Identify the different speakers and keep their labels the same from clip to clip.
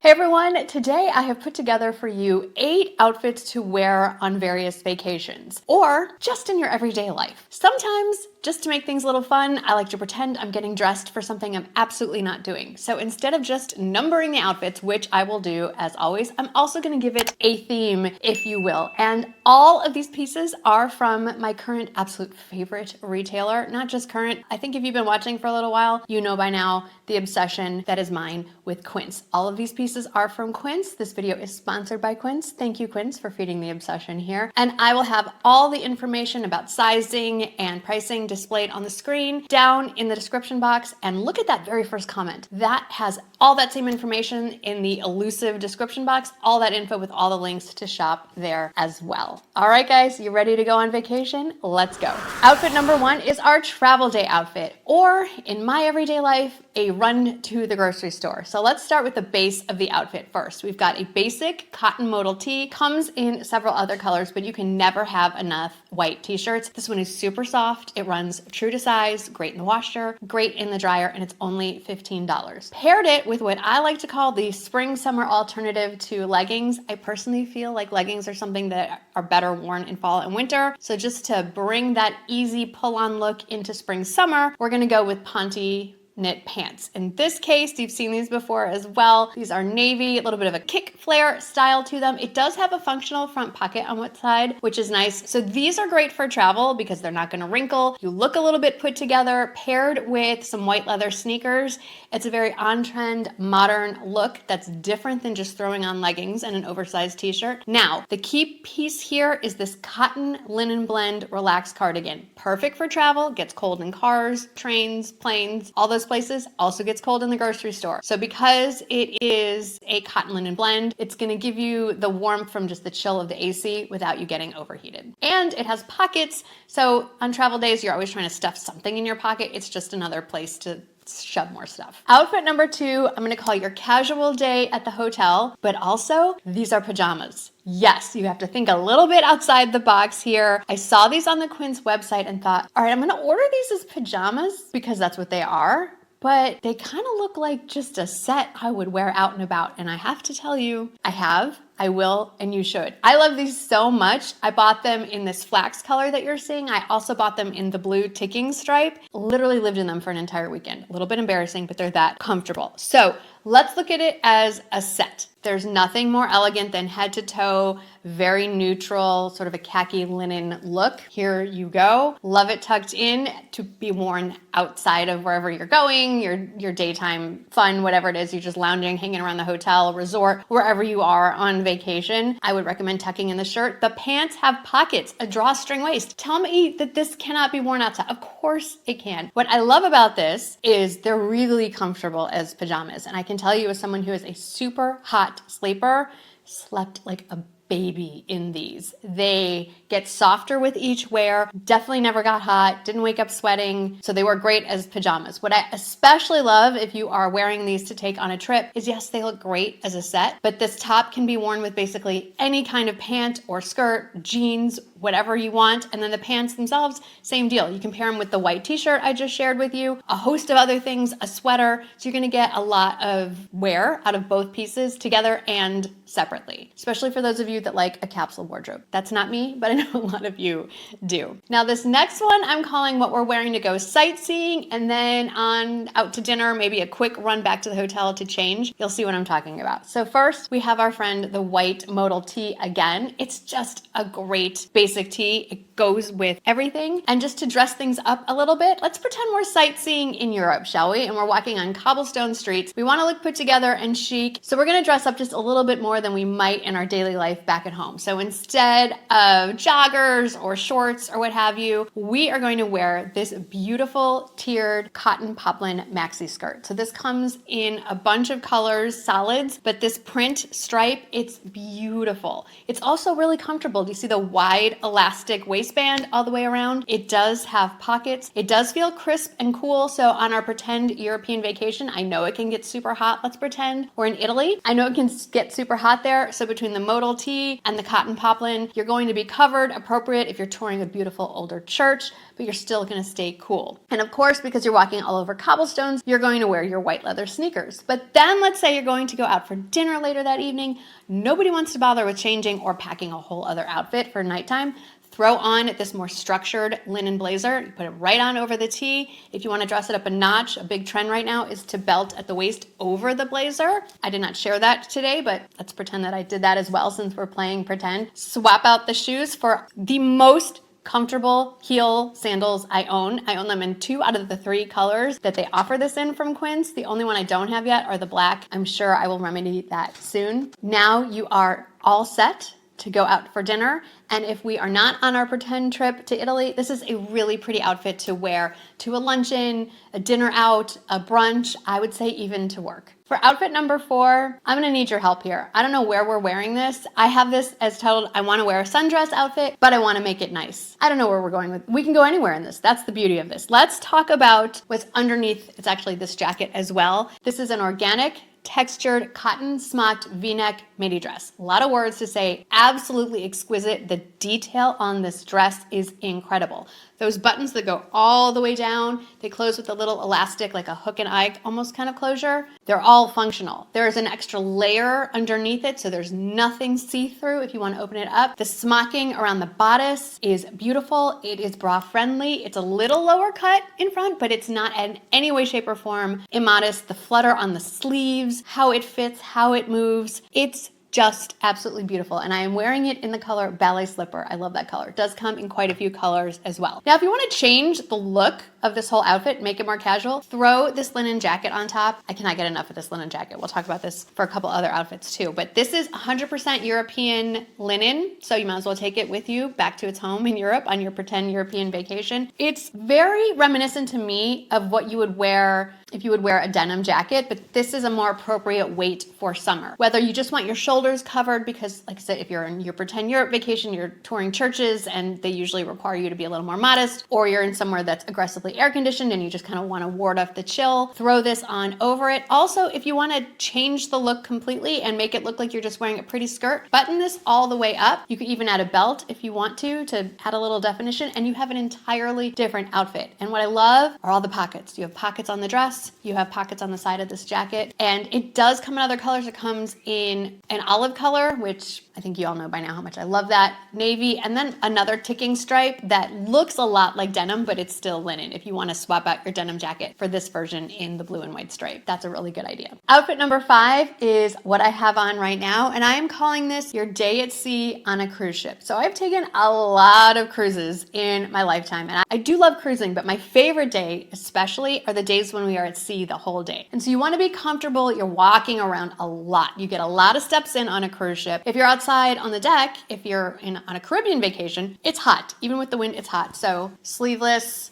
Speaker 1: Hey everyone, today I have put together for you 8 outfits to wear on various vacations, or just in your everyday life. Sometimes, just to make things a little fun, I like to pretend I'm getting dressed for something I'm absolutely not doing. So instead of just numbering the outfits, which I will do as always, I'm also gonna give it a theme, if you will. And all of these pieces are from my current absolute favorite retailer, not just current. I think if you've been watching for a little while, you know by now the obsession that is mine with quints. All of these pieces are from Quints. This video is sponsored by Quints. Thank you, Quints, for feeding the obsession here. And I will have all the information about sizing and pricing displayed on the screen down in the description box. And look at that very first comment. That has all that same information in the elusive description box, all that info with all the links to shop there as well. All right, guys, you ready to go on vacation? Let's go. Outfit number 1 is our travel day outfit, or in my everyday life, a run to the grocery store. So let's start with the base of the outfit first. We've got a basic cotton modal tee, comes in several other colors, but you can never have enough white t-shirts. This one is super soft. It runs true to size, great in the washer, great in the dryer, and it's only $15. Paired it with what I like to call the spring summer alternative to leggings. I personally feel like leggings are something that are better worn in fall and winter. So just to bring that easy pull on look into spring summer, we're gonna go with Ponte knit pants. In this case, you've seen these before as well. These are navy, a little bit of a kick flare style to them. It does have a functional front pocket on one side, which is nice. So these are great for travel because they're not gonna wrinkle. You look a little bit put together, paired with some white leather sneakers. It's a very on-trend, modern look that's different than just throwing on leggings and an oversized t-shirt. Now, the key piece here is this cotton linen blend relaxed cardigan. Perfect for travel, gets cold in cars, trains, planes, all those places. Also gets cold in the grocery store. So because it is a cotton linen blend, it's gonna give you the warmth from just the chill of the AC without you getting overheated. And it has pockets, so on travel days, you're always trying to stuff something in your pocket. It's just another place to shove more stuff. Outfit number 2, I'm gonna call your casual day at the hotel, but also these are pajamas. Yes, you have to think a little bit outside the box here. I saw these on the Quints website and thought, all right, I'm gonna order these as pajamas because that's what they are, but they kind of look like just a set I would wear out and about. And I have to tell you, I will, and you should. I love these so much. I bought them in this flax color that you're seeing. I also bought them in the blue ticking stripe. Literally lived in them for an entire weekend. A little bit embarrassing, but they're that comfortable. So let's look at it as a set. There's nothing more elegant than head to toe, very neutral, sort of a khaki linen look. Here you go. Love it tucked in to be worn outside of wherever you're going, your daytime fun, whatever it is, you're just lounging, hanging around the hotel, resort, wherever you are on vacation. I would recommend tucking in the shirt. The pants have pockets, a drawstring waist. Tell me that this cannot be worn outside. Of course it can. What I love about this is they're really comfortable as pajamas. And I can tell you as someone who is a super hot sleeper, slept like a baby in these. They get softer with each wear, definitely never got hot, didn't wake up sweating, so they work great as pajamas. What I especially love if you are wearing these to take on a trip is yes, they look great as a set, but this top can be worn with basically any kind of pant or skirt, jeans, whatever you want. And then the pants themselves, same deal. You can pair them with the white t-shirt I just shared with you, a host of other things, a sweater. So you're gonna get a lot of wear out of both pieces together and separately, especially for those of you that like a capsule wardrobe. That's not me, but I know a lot of you do. Now this next one I'm calling what we're wearing to go sightseeing, and then on out to dinner, maybe a quick run back to the hotel to change. You'll see what I'm talking about. So first we have our friend, the white modal tee again. It's just a great basic tee. It goes with everything. And just to dress things up a little bit, let's pretend we're sightseeing in Europe, shall we? And we're walking on cobblestone streets. We wanna look put together and chic. So we're gonna dress up just a little bit more than we might in our daily life back at home. So instead of joggers or shorts or what have you, we are going to wear this beautiful tiered cotton poplin maxi skirt. So this comes in a bunch of colors, solids, but this print stripe, it's beautiful. It's also really comfortable. Do you see the wide elastic waistband? waistband all the way around. It does have pockets. It does feel crisp and cool. So on our pretend European vacation, I know it can get super hot. Let's pretend we're in Italy. I know it can get super hot there. So between the Modal tee and the cotton poplin, you're going to be covered, appropriate if you're touring a beautiful older church, but you're still going to stay cool. And of course, because you're walking all over cobblestones, you're going to wear your white leather sneakers. But then let's say you're going to go out for dinner later that evening. Nobody wants to bother with changing or packing a whole other outfit for nighttime. Throw on this more structured linen blazer. You put it right on over the tee. If you want to dress it up a notch, a big trend right now is to belt at the waist over the blazer. I did not share that today, but let's pretend that I did that as well since we're playing pretend. Swap out the shoes for the most comfortable heel sandals I own. I own them in 2 out of the 3 colors that they offer this in from Quince. The only one I don't have yet are the black. I'm sure I will remedy that soon. Now you are all set to go out for dinner. And if we are not on our pretend trip to Italy, this is a really pretty outfit to wear to a luncheon, a dinner out, a brunch, I would say even to work. For outfit number 4, I'm gonna need your help here. I don't know where we're wearing this. I have this as titled, I wanna wear a sundress outfit, but I wanna make it nice. I don't know where we're going with. We can go anywhere in this. That's the beauty of this. Let's talk about what's underneath. It's actually this jacket as well. This is an organic textured cotton smocked V-neck midi dress. A lot of words to say, absolutely exquisite. The detail on this dress is incredible. Those buttons that go all the way down, they close with a little elastic, like a hook and eye almost kind of closure. They're all functional. There's an extra layer underneath it, so there's nothing see-through if you want to open it up. The smocking around the bodice is beautiful. It is bra friendly. It's a little lower cut in front, but it's not in any way, shape, or form immodest. The flutter on the sleeves, how it fits, how it moves, it's just absolutely beautiful. And I am wearing it in the color Ballet Slipper. I love that color. It does come in quite a few colors as well. Now, if you want to change the look of this whole outfit, make it more casual, throw this linen jacket on top. I cannot get enough of this linen jacket. We'll talk about this for a couple other outfits too, but this is 100% European linen. So you might as well take it with you back to its home in Europe on your pretend European vacation. It's very reminiscent to me of what you would wear if you would wear a denim jacket, but this is a more appropriate weight for summer. Whether you just want your shoulders covered, because like I said, if you're in your pretend Europe vacation, you're touring churches and they usually require you to be a little more modest, or you're in somewhere that's aggressively air conditioned and you just kind of want to ward off the chill, throw this on over it. Also, if you want to change the look completely and make it look like you're just wearing a pretty skirt, button this all the way up. You could even add a belt if you want to add a little definition, and you have an entirely different outfit. And what I love are all the pockets. You have pockets on the dress, you have pockets on the side of this jacket, and it does come in other colors. It comes in an olive color, which I think you all know by now how much I love that, navy, and then another ticking stripe that looks a lot like denim, but it's still linen if you want to swap out your denim jacket for this version in the blue and white stripe. That's a really good idea. Outfit number 5 is what I have on right now, and I am calling this your day at sea on a cruise ship. So I've taken a lot of cruises in my lifetime, and I do love cruising, but my favorite day especially are the days when we are at sea the whole day. And so you want to be comfortable. You're walking around a lot. You get a lot of steps in on a cruise ship. If you're outside on the deck, if you're on a Caribbean vacation, it's hot. Even with the wind, it's hot. So sleeveless.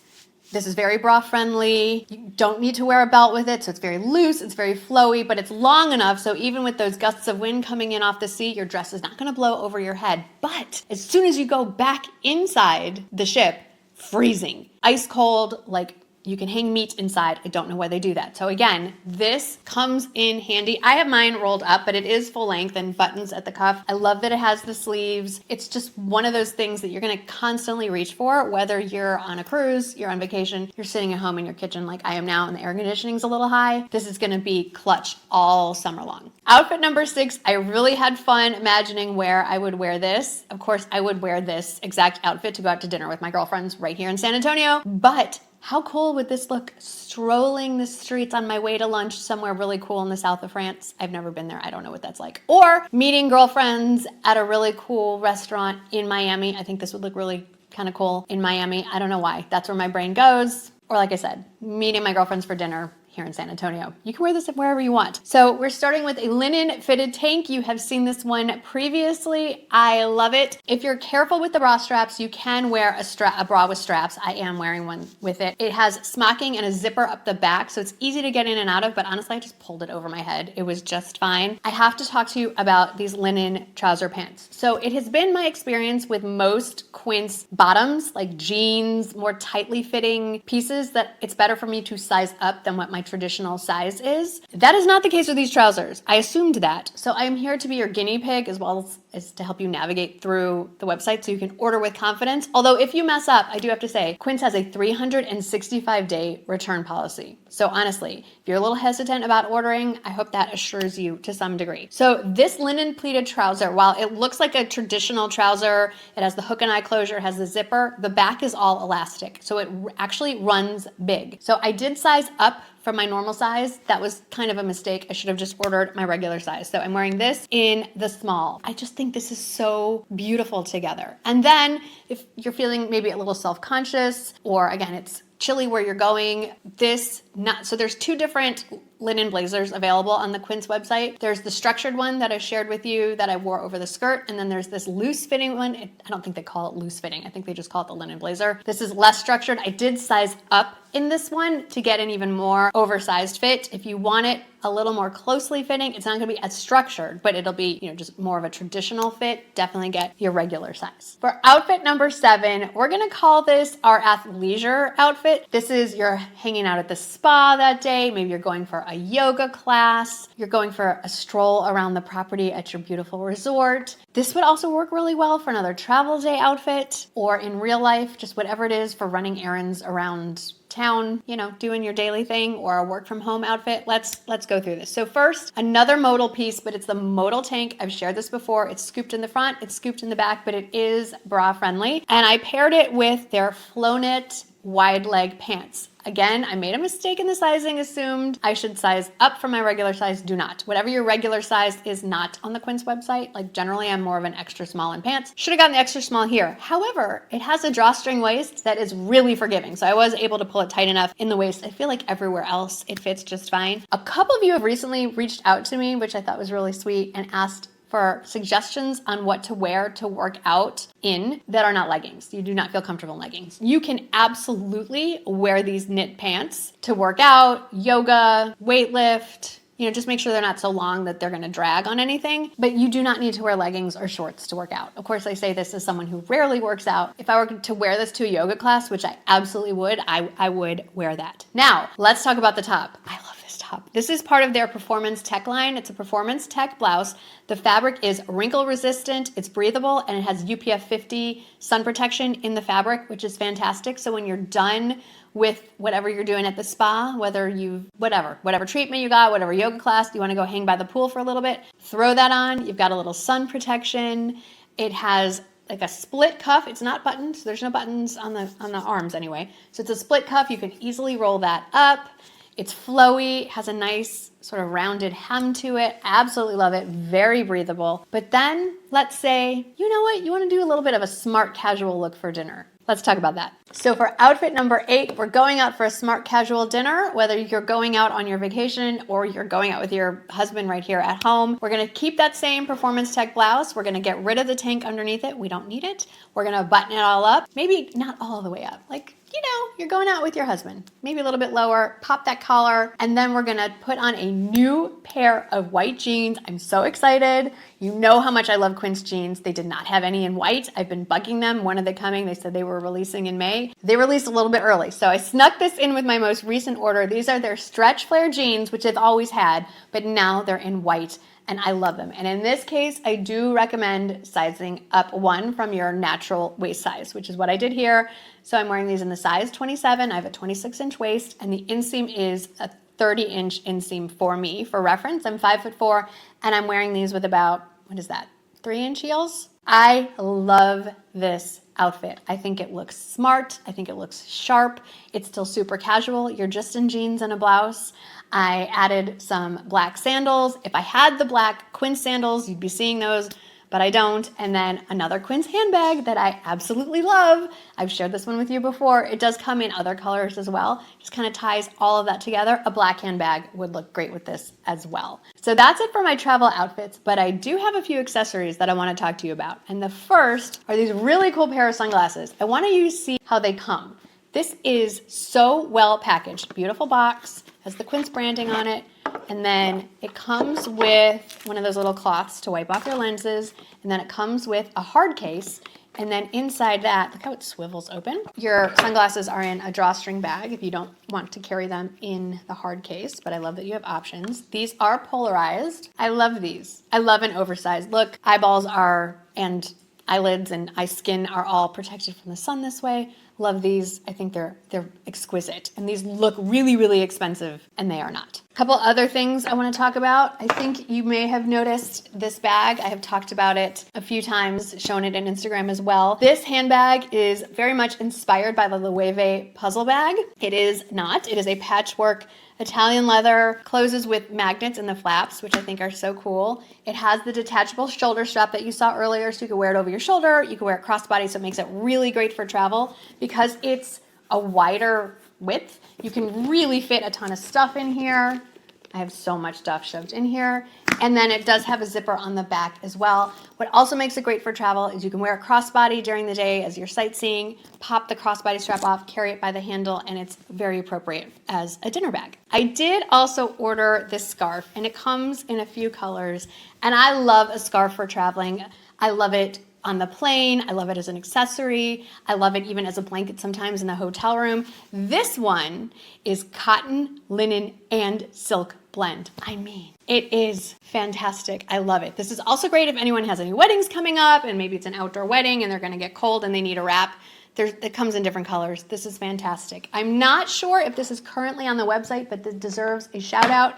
Speaker 1: This is very bra friendly. You don't need to wear a belt with it, so it's very loose, it's very flowy, but it's long enough so even with those gusts of wind coming in off the sea, your dress is not gonna blow over your head. But as soon as you go back inside the ship, freezing, ice cold, like you can hang meat inside. I don't know why they do that. So again, this comes in handy. I have mine rolled up, but it is full length and buttons at the cuff. I love that it has the sleeves. It's just one of those things that you're gonna constantly reach for, whether you're on a cruise, you're on vacation, you're sitting at home in your kitchen like I am now and the air conditioning's a little high. This is gonna be clutch all summer long. Outfit number 6, I really had fun imagining where I would wear this. Of course, I would wear this exact outfit to go out to dinner with my girlfriends right here in San Antonio, but how cool would this look strolling the streets on my way to lunch somewhere really cool in the south of France? I've never been there. I don't know what that's like. Or meeting girlfriends at a really cool restaurant in Miami. I think this would look really kind of cool in Miami. I don't know why. That's where my brain goes. Or like I said, meeting my girlfriends for dinner here here in San Antonio. You can wear this wherever you want. So we're starting with a linen fitted tank. You have seen this one previously. I love it. If you're careful with the bra straps, you can wear a bra with straps. I am wearing one with it. It has smocking and a zipper up the back, so it's easy to get in and out of, but honestly, I just pulled it over my head. It was just fine. I have to talk to you about these linen trouser pants. So it has been my experience with most quints bottoms, like jeans, more tightly fitting pieces, that it's better for me to size up than what my traditional size is. That is not the case with these trousers. I assumed that. So I am here to be your guinea pig as well as to help you navigate through the website so you can order with confidence. Although if you mess up, I do have to say, Quince has a 365-day return policy. So honestly, if you're a little hesitant about ordering, I hope that assures you to some degree. So this linen pleated trouser, while it looks like a traditional trouser, it has the hook and eye closure, it has the zipper, the back is all elastic. So it actually runs big. So I did size up from my normal size. That was kind of a mistake. I should have just ordered my regular size. So I'm wearing this in the small. I just think this is so beautiful together. And then if you're feeling maybe a little self-conscious, or again, it's chilly where you're going, so there's two different linen blazers available on the Quince website. There's the structured one that I shared with you that I wore over the skirt, and then there's this loose fitting one. I don't think they call it loose fitting. I think they just call it the linen blazer. This is less structured. I did size up in this one to get an even more oversized fit. If you want it a little more closely fitting, it's not gonna be as structured, but it'll be, just more of a traditional fit. Definitely get your regular size. For outfit number 7, we're gonna call this our athleisure outfit. This is you're hanging out at the spa that day. Maybe you're going for a yoga class. You're going for a stroll around the property at your beautiful resort. This would also work really well for another travel day outfit, or in real life, just whatever it is for running errands around town, doing your daily thing, or a work from home outfit. Let's go through this. So first, another modal piece, but it's the Modal tank. I've shared this before. It's scooped in the front, it's scooped in the back, but it is bra friendly. And I paired it with their flow knit wide leg pants. Again, I made a mistake in the sizing, assumed I should size up from my regular size. Do not. Whatever your regular size is not on the Quince website. Like generally I'm more of an extra small in pants. Should have gotten the extra small here. However, it has a drawstring waist that is really forgiving. So I was able to pull it tight enough in the waist. I feel like everywhere else it fits just fine. A couple of you have recently reached out to me, which I thought was really sweet, and asked for suggestions on what to wear to work out in that are not leggings. You do not feel comfortable in leggings. You can absolutely wear these knit pants to work out, yoga, weightlift. Just make sure they're not so long that they're gonna drag on anything, but you do not need to wear leggings or shorts to work out. Of course, I say this as someone who rarely works out. If I were to wear this to a yoga class, which I absolutely would, I would wear that. Now, let's talk about the top. I love this top. This is part of their Performance Tech line. It's a Performance Tech blouse. The fabric is wrinkle resistant, it's breathable, and it has UPF 50 sun protection in the fabric, which is fantastic. So when you're done with whatever you're doing at the spa, whether whatever treatment you got, whatever yoga class, you want to go hang by the pool for a little bit, throw that on. You've got a little sun protection. It has like a split cuff. It's not buttoned, so there's no buttons on the arms anyway. So it's a split cuff. You can easily roll that up. It's flowy, has a nice sort of rounded hem to it. Absolutely love it. Very breathable. But then let's say, you know what? You want to do a little bit of a smart casual look for dinner. Let's talk about that. So for outfit number 8, we're going out for a smart casual dinner, whether you're going out on your vacation or you're going out with your husband right here at home. We're gonna keep that same Performance Tech blouse. We're gonna get rid of the tank underneath it. We don't need it. We're gonna button it all up. Maybe not all the way up. Like, you're going out with your husband. Maybe a little bit lower, pop that collar, and then we're gonna put on a new pair of white jeans. I'm so excited. You know how much I love Quince jeans. They did not have any in white. I've been bugging them. When are they coming? They said they were releasing in May. They released a little bit early. So I snuck this in with my most recent order. These are their stretch flare jeans, which they've always had, but now they're in white. And I love them. And in this case, I do recommend sizing up 1 from your natural waist size, which is what I did here. So I'm wearing these in the size 27. I have a 26-inch waist, and the inseam is a 30-inch inseam for me. For reference, I'm 5'4", and I'm wearing these with about, 3-inch heels? I love this outfit. I think it looks smart. I think it looks sharp. It's still super casual. You're just in jeans and a blouse. I added some black sandals. If I had the black Quince sandals, you'd be seeing those but I don't. And then another quince handbag that I absolutely love. I've shared this one with you before. It does come in other colors as well. Just kind of ties all of that together. A black handbag would look great with this as well. So that's it for my travel outfits, but I do have a few accessories that I want to talk to you about. And the first are these really cool pair of sunglasses. I want you to see how they come. This is so well packaged. Beautiful box, has the quince branding on it, and then it comes with one of those little cloths to wipe off your lenses, and then it comes with a hard case, and then inside that, look how it swivels open. Your sunglasses are in a drawstring bag if you don't want to carry them in the hard case, but I love that you have options. These are polarized. I love these. I love an oversized look. Eyeballs are, and eyelids and eye skin are all protected from the sun this way. Love these. I think they're exquisite. And these look really, really expensive, and they are not. A couple other things I want to talk about. I think you may have noticed this bag. I have talked about it a few times, shown it on Instagram as well. This handbag is very much inspired by the Loewe puzzle bag. It is not. It is a patchwork Italian leather, closes with magnets in the flaps, which I think are so cool. It has the detachable shoulder strap that you saw earlier, so you can wear it over your shoulder. You can wear it crossbody, so it makes it really great for travel. Because it's a wider width, you can really fit a ton of stuff in here. I have so much stuff shoved in here. And then it does have a zipper on the back as well. What also makes it great for travel is you can wear a crossbody during the day as you're sightseeing, pop the crossbody strap off, carry it by the handle, and it's very appropriate as a dinner bag. I did also order this scarf, and it comes in a few colors. And I love a scarf for traveling. I love it on the plane. I love it as an accessory. I love it even as a blanket sometimes in the hotel room. This one is cotton, linen, and silk blend. I mean, it is fantastic. I love it. This is also great if anyone has any weddings coming up and maybe it's an outdoor wedding and they're going to get cold and they need a wrap. It comes in different colors. This is fantastic. I'm not sure if this is currently on the website, but this deserves a shout out.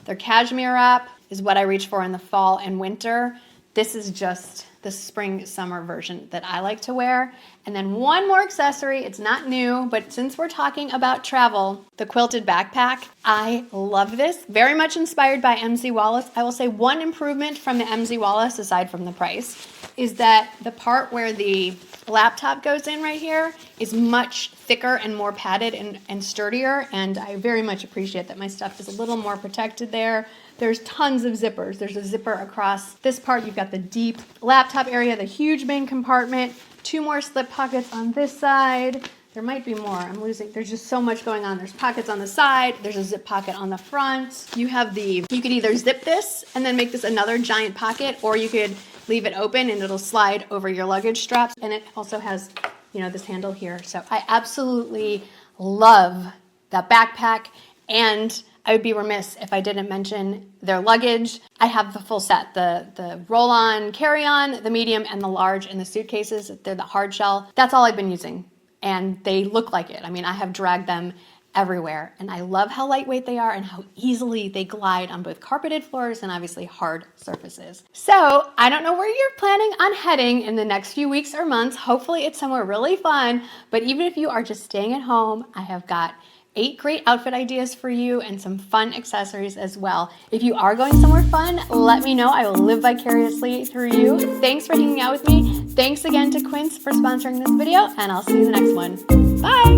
Speaker 1: Their cashmere wrap is what I reach for in the fall and winter. This is just the spring summer version that I like to wear. And then one more accessory, it's not new, but since we're talking about travel, the quilted backpack. I love this, very much inspired by MZ Wallace. I will say one improvement from the MZ Wallace, aside from the price, is that the part where the laptop goes in right here is much thicker and more padded and sturdier, and I very much appreciate that my stuff is a little more protected there. There's tons of zippers. There's a zipper across this part. You've got the deep laptop area, the huge main compartment, 2 more slip pockets on this side. There might be more. I'm losing. There's just so much going on. There's pockets on the side. There's a zip pocket on the front. You could either zip this and then make this another giant pocket, or you could leave it open and it'll slide over your luggage straps. And it also has, this handle here. So I absolutely love that backpack, and I would be remiss if I didn't mention their luggage. I have the full set, the roll-on, carry-on, the medium, and the large in the suitcases. They're the hard shell. That's all I've been using, and they look like it. I mean, I have dragged them everywhere, and I love how lightweight they are and how easily they glide on both carpeted floors and obviously hard surfaces. So I don't know where you're planning on heading in the next few weeks or months. Hopefully it's somewhere really fun, but even if you are just staying at home, I have got 8 great outfit ideas for you and some fun accessories as well. If you are going somewhere fun, let me know. I will live vicariously through you. Thanks for hanging out with me. Thanks again to Quince for sponsoring this video, and I'll see you in the next one. Bye!